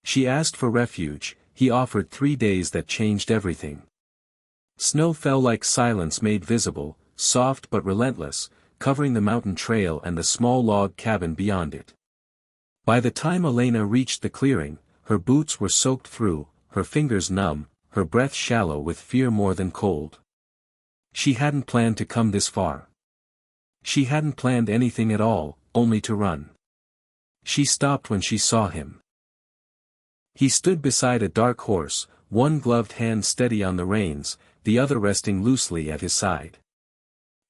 She asked for refuge, he offered 3 days that changed everything. Snow fell like silence made visible, soft but relentless, covering the mountain trail and the small log cabin beyond it. By the time Elena reached the clearing, her boots were soaked through, her fingers numb, her breath shallow with fear more than cold. She hadn't planned to come this far. She hadn't planned anything at all, only to run. She stopped when she saw him. He stood beside a dark horse, one gloved hand steady on the reins, the other resting loosely at his side.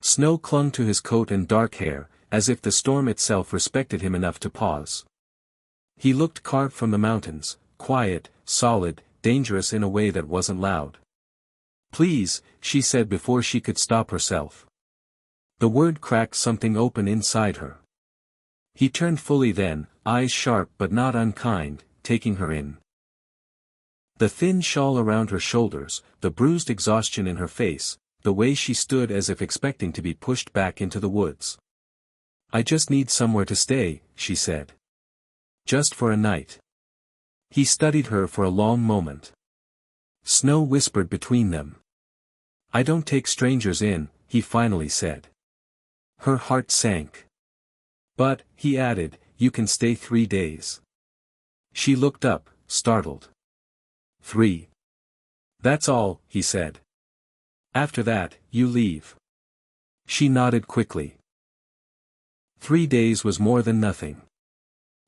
Snow clung to his coat and dark hair, as if the storm itself respected him enough to pause. He looked carved from the mountains, quiet, solid, dangerous in a way that wasn't loud. "Please," she said before she could stop herself. The word cracked something open inside her. He turned fully then, eyes sharp but not unkind, taking her in. The thin shawl around her shoulders, the bruised exhaustion in her face, the way she stood as if expecting to be pushed back into the woods. "I just need somewhere to stay," she said. "Just for a night." He studied her for a long moment. Snow whispered between them. "I don't take strangers in," he finally said. Her heart sank. "But," he added, "you can stay 3 days." She looked up, startled. 3. "That's all," he said. "After that, you leave." She nodded quickly. 3 days was more than nothing.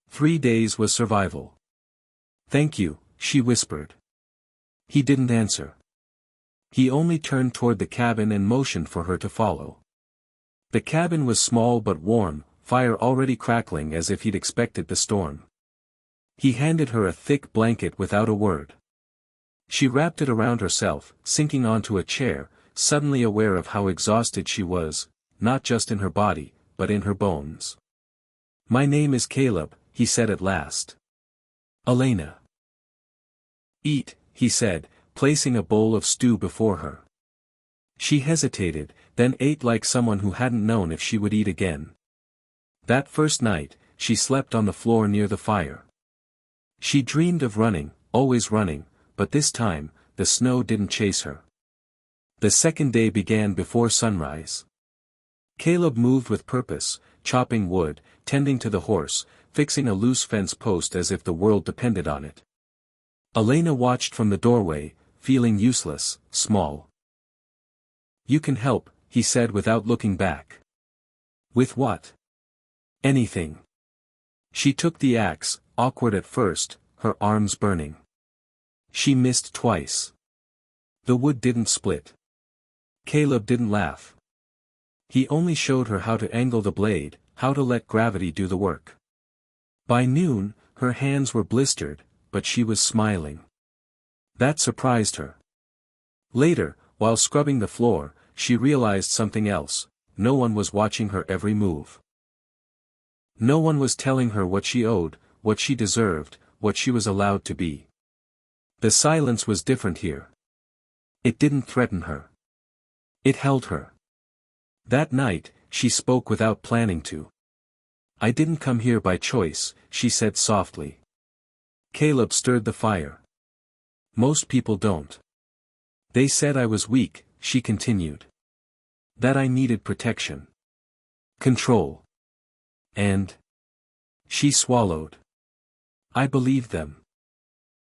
3 days was survival. "Thank you," she whispered. He didn't answer. He only turned toward the cabin and motioned for her to follow. The cabin was small but warm, fire already crackling as if he'd expected the storm. He handed her a thick blanket without a word. She wrapped it around herself, sinking onto a chair, suddenly aware of how exhausted she was, not just in her body, but in her bones. "My name is Caleb," he said at last. "Elena." "Eat," he said, placing a bowl of stew before her. She hesitated, then ate like someone who hadn't known if she would eat again. That first night, she slept on the floor near the fire. She dreamed of running, always running, but this time, the snow didn't chase her. The second day began before sunrise. Caleb moved with purpose, chopping wood, tending to the horse, fixing a loose fence post as if the world depended on it. Elena watched from the doorway, feeling useless, small. "You can help," he said without looking back. "With what?" "Anything." She took the axe, awkward at first, her arms burning. She missed twice. The wood didn't split. Caleb didn't laugh. He only showed her how to angle the blade, how to let gravity do the work. By noon, her hands were blistered, but she was smiling. That surprised her. Later, while scrubbing the floor, she realized something else: no one was watching her every move. No one was telling her what she owed, what she deserved, what she was allowed to be. The silence was different here. It didn't threaten her. It held her. That night, she spoke without planning to. "I didn't come here by choice," she said softly. Caleb stirred the fire. "Most people don't. They said I was weak," she continued. "That I needed protection. Control. And..." She swallowed. "I believed them."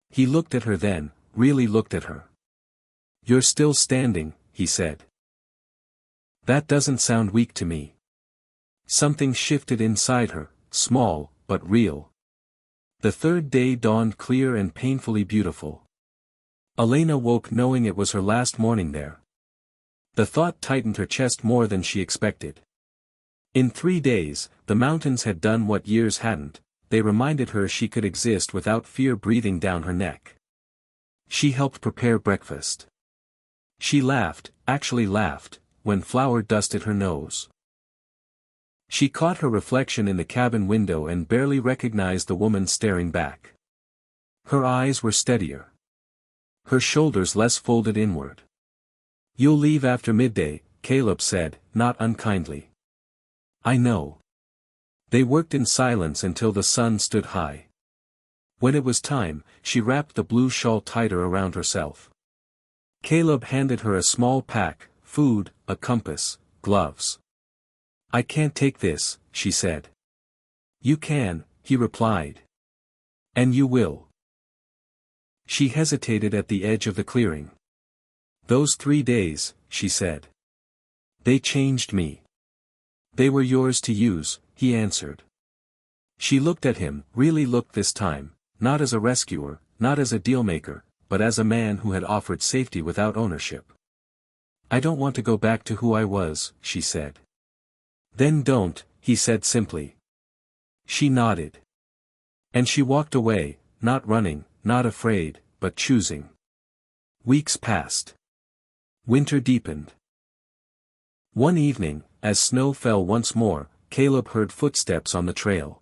He looked at her then, really looked at her. "You're still standing," he said. "That doesn't sound weak to me." Something shifted inside her, small, but real. The third day dawned clear and painfully beautiful. Elena woke knowing it was her last morning there. The thought tightened her chest more than she expected. In 3 days, the mountains had done what years hadn't. They reminded her she could exist without fear breathing down her neck. She helped prepare breakfast. She laughed, actually laughed, when flour dusted her nose. She caught her reflection in the cabin window and barely recognized the woman staring back. Her eyes were steadier. Her shoulders less folded inward. "You'll leave after midday," Caleb said, not unkindly. "I know." They worked in silence until the sun stood high. When it was time, she wrapped the blue shawl tighter around herself. Caleb handed her a small pack, food, a compass, gloves. "I can't take this," she said. "You can," he replied. "And you will." She hesitated at the edge of the clearing. "Those 3 days," she said. "They changed me." "They were yours to use," he answered. She looked at him, really looked this time, not as a rescuer, not as a dealmaker, but as a man who had offered safety without ownership. "I don't want to go back to who I was," she said. "Then don't," he said simply. She nodded. And she walked away, not running, not afraid, but choosing. Weeks passed. Winter deepened. One evening, as snow fell once more, Caleb heard footsteps on the trail.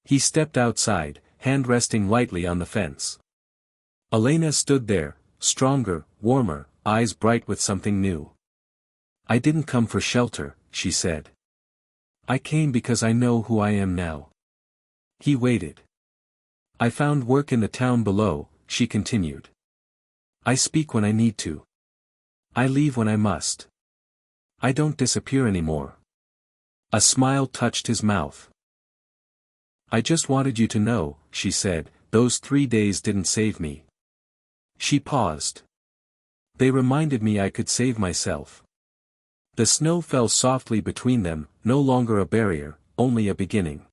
He stepped outside, hand resting lightly on the fence. Elena stood there, stronger, warmer, eyes bright with something new. "I didn't come for shelter," she said. "I came because I know who I am now." He waited. "I found work in the town below," she continued. "I speak when I need to. I leave when I must. I don't disappear anymore." A smile touched his mouth. "I just wanted you to know," she said, "those 3 days didn't save me." She paused. "They reminded me I could save myself." The snow fell softly between them, no longer a barrier, only a beginning.